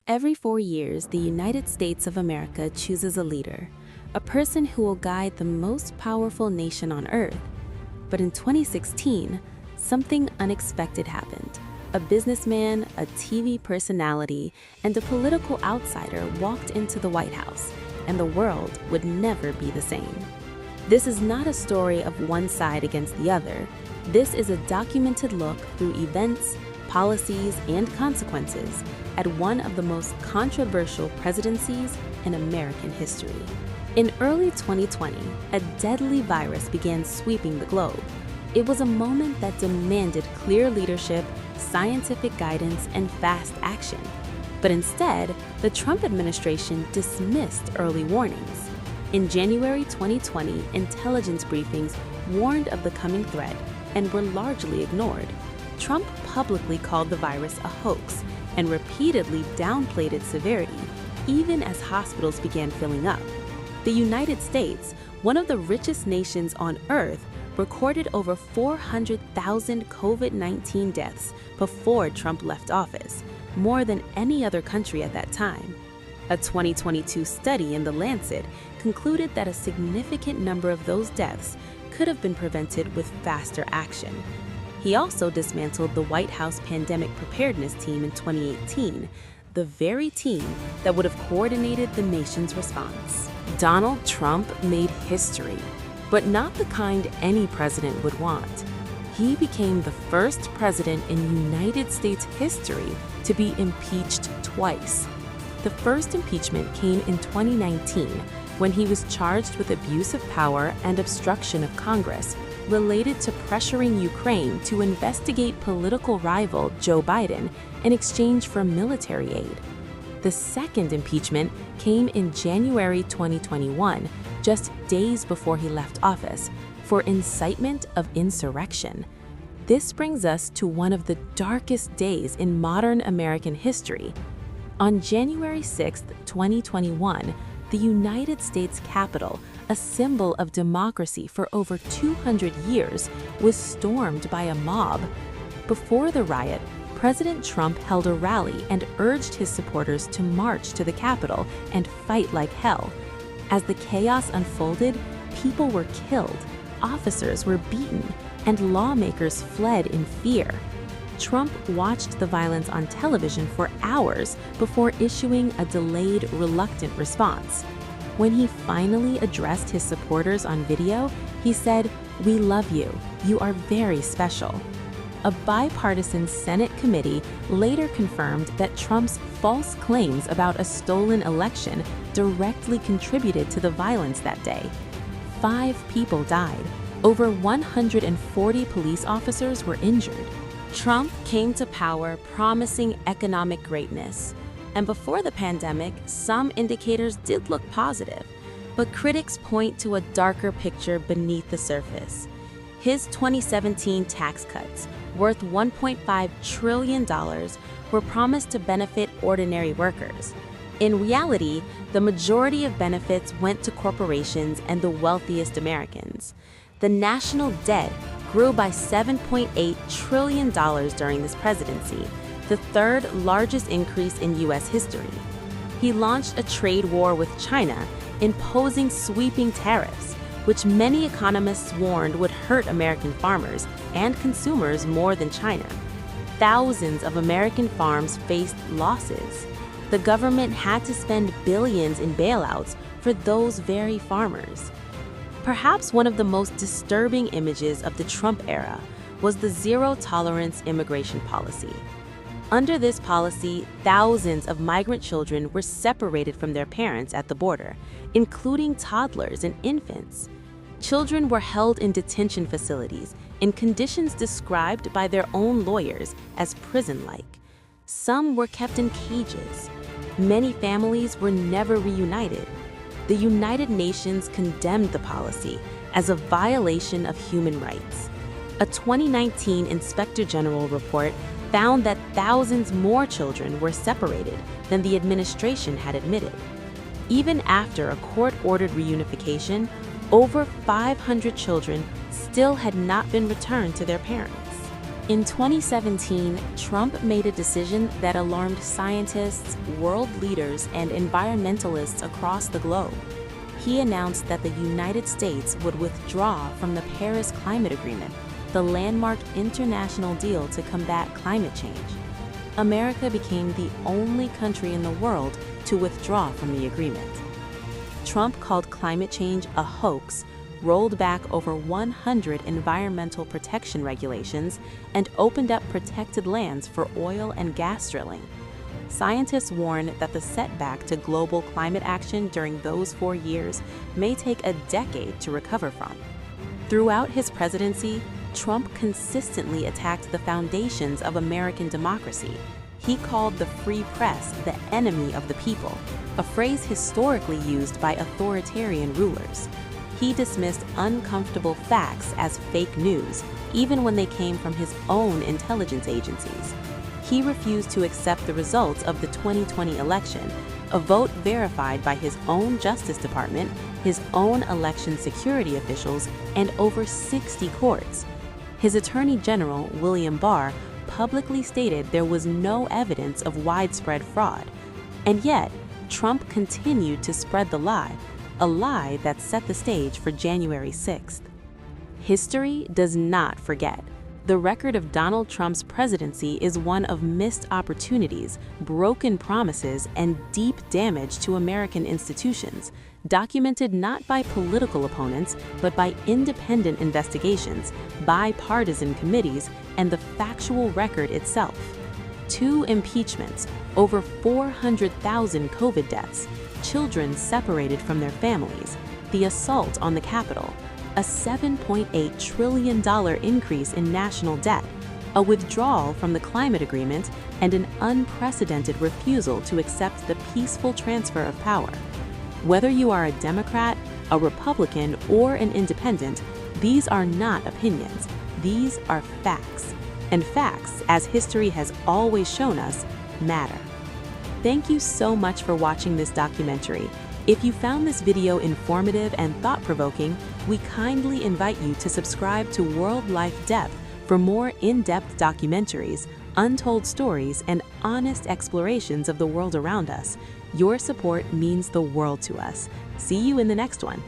Every 4 years, the United States of America chooses a leader, a person who will guide the most powerful nation on earth. But in 2016, something unexpected happened. A businessman, a TV personality, and a political outsider walked into the White House, and the world would never be the same. This is not a story of one side against the other. This is a documented look through events, policies, and consequences at one of the most controversial presidencies in American history. In early 2020, a deadly virus began sweeping the globe. It was a moment that demanded clear leadership, scientific guidance, and fast action. But instead, the Trump administration dismissed early warnings. In January 2020, intelligence briefings warned of the coming threat and were largely ignored. Trump publicly called the virus a hoax and repeatedly downplayed its severity, even as hospitals began filling up. The United States, one of the richest nations on earth, recorded over 400,000 COVID-19 deaths before Trump left office, more than any other country at that time. A 2022 study in The Lancet concluded that a significant number of those deaths could have been prevented with faster action. He also dismantled the White House pandemic preparedness team in 2018, the very team that would have coordinated the nation's response. Donald Trump made history, but not the kind any president would want. He became the first president in United States history to be impeached twice. The first impeachment came in 2019 when he was charged with abuse of power and obstruction of Congress related to pressuring Ukraine to investigate political rival Joe Biden in exchange for military aid. The second impeachment came in January 2021, just days before he left office, for incitement of insurrection. This brings us to one of the darkest days in modern American history. On January 6, 2021, the United States Capitol, a symbol of democracy for over 200 years, was stormed by a mob. Before the riot, President Trump held a rally and urged his supporters to march to the Capitol and fight like hell. As the chaos unfolded, people were killed, officers were beaten, and lawmakers fled in fear. Trump watched the violence on television for hours before issuing a delayed, reluctant response. When he finally addressed his supporters on video, he said, "We love you. You are very special." A bipartisan Senate committee later confirmed that Trump's false claims about a stolen election directly contributed to the violence that day. 5 people died. Over 140 police officers were injured. Trump came to power promising economic greatness. And before the pandemic, some indicators did look positive. But critics point to a darker picture beneath the surface. His 2017 tax cuts, worth $1.5 trillion, were promised to benefit ordinary workers. In reality, the majority of benefits went to corporations and the wealthiest Americans. The national debt grew by $7.8 trillion during this presidency, the third largest increase in U.S. history. He launched a trade war with China, imposing sweeping tariffs, which many economists warned would hurt American farmers and consumers more than China. Thousands of American farms faced losses. The government had to spend billions in bailouts for those very farmers. Perhaps one of the most disturbing images of the Trump era was the zero-tolerance immigration policy. Under this policy, thousands of migrant children were separated from their parents at the border, including toddlers and infants. Children were held in detention facilities in conditions described by their own lawyers as prison-like. Some were kept in cages. Many families were never reunited. The United Nations condemned the policy as a violation of human rights. A 2019 Inspector General report found that thousands more children were separated than the administration had admitted. Even after a court-ordered reunification, over 500 children still had not been returned to their parents. In 2017, Trump made a decision that alarmed scientists, world leaders, and environmentalists across the globe. He announced that the United States would withdraw from the Paris Climate Agreement, the landmark international deal to combat climate change. America became the only country in the world to withdraw from the agreement. Trump called climate change a hoax, rolled back over 100 environmental protection regulations, and opened up protected lands for oil and gas drilling. Scientists warn that the setback to global climate action during those 4 years may take a decade to recover from. Throughout his presidency, Trump consistently attacked the foundations of American democracy. He called the free press the enemy of the people, a phrase historically used by authoritarian rulers. He dismissed uncomfortable facts as fake news, even when they came from his own intelligence agencies. He refused to accept the results of the 2020 election, a vote verified by his own Justice Department, his own election security officials, and over 60 courts. His Attorney General, William Barr, publicly stated there was no evidence of widespread fraud. And yet, Trump continued to spread the lie, a lie that set the stage for January 6th. History does not forget. The record of Donald Trump's presidency is one of missed opportunities, broken promises, and deep damage to American institutions, documented not by political opponents, but by independent investigations, bipartisan committees, and the factual record itself. 2 impeachments, over 400,000 COVID deaths, children separated from their families, the assault on the Capitol, a $7.8 trillion increase in national debt, a withdrawal from the climate agreement, and an unprecedented refusal to accept the peaceful transfer of power. Whether you are a Democrat, a Republican, or an independent, these are not opinions. These are facts. And facts, as history has always shown us, matter. Thank you so much for watching this documentary. If you found this video informative and thought-provoking, we kindly invite you to subscribe to World Life Depth for more in-depth documentaries, untold stories, and honest explorations of the world around us. Your support means the world to us. See you in the next one.